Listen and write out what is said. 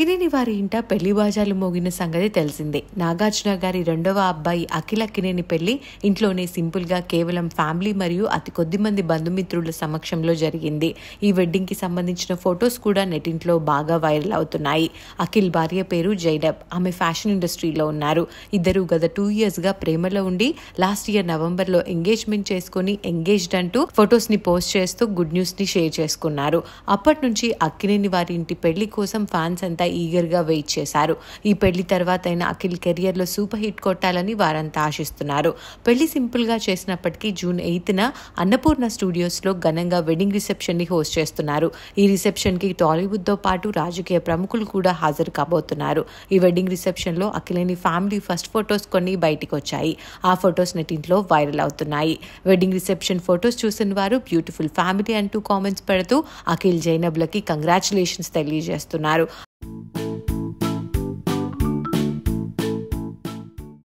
అక్కినేని వారి ఇంట పెళ్లి బాజాలు మోగిన సంగతి తెలిసిందే. నాగార్జున గారి రెండవ అబ్బాయి అఖిల్ అక్కినేని పెళ్లి ఇంట్లోనే సింపుల్ గా కేవలం ఫ్యామిలీ మరియు అతి కొద్ది మంది బంధుమిత్రుల సమక్షంలో జరిగింది. ఈ వెడ్డింగ్ కి సంబంధించిన ఫొటోస్ కూడా నెటింట్లో బాగా వైరల్ అవుతున్నాయి. అఖిల్ భార్య పేరు జైనబ్. ఆమె ఫ్యాషన్ ఇండస్ట్రీలో ఉన్నారు. ఇద్దరు గత 2 years గా ప్రేమలో ఉండి లాస్ట్ ఇయర్ నవంబర్ లో ఎంగేజ్మెంట్ చేసుకుని ఎంగేజ్డ్ అంటూ ఫొటోస్ ని పోస్ట్ చేస్తూ గుడ్ న్యూస్ ని షేర్ చేసుకున్నారు. అప్పటి నుంచి అక్కినేని వారి ఇంటి పెళ్లి కోసం ఫ్యాన్స్ అంతా ఈగర్ గా వెయిట్ చేశారు. ఈ పెళ్లి తర్వాత అయినా అఖిల్ కెరియర్ లో సూపర్ హిట్ కొట్టాలని వారంతా ఆశిస్తున్నారు. పెళ్లి సింపుల్ గా చేసినప్పటికీ June 8న అన్నపూర్ణ స్టూడియోస్ లో ఘనంగా వెడ్డింగ్ రిసెప్షన్ ని హోస్ట్ చేస్తున్నారు. ఈ రిసెప్షన్ కి టాలీవుడ్ తో పాటు రాజకీయ ప్రముఖులు కూడా హాజరు కాబోతున్నారు. ఈ వెడ్డింగ్ రిసెప్షన్ లో అఖిలేని ఫ్యామిలీ ఫస్ట్ ఫొటోస్ కొన్ని బయటికి వచ్చాయి. ఆ ఫొటోస్ నెటింట్లో వైరల్ అవుతున్నాయి. వెడ్డింగ్ రిసెప్షన్ ఫొటోస్ చూసిన వారు బ్యూటిఫుల్ ఫ్యామిలీ అంటూ కామెంట్స్ పెడుతూ అఖిల్ జైనబ్ లకి కంగ్రాచులేషన్స్ తెలియజేస్తున్నారు.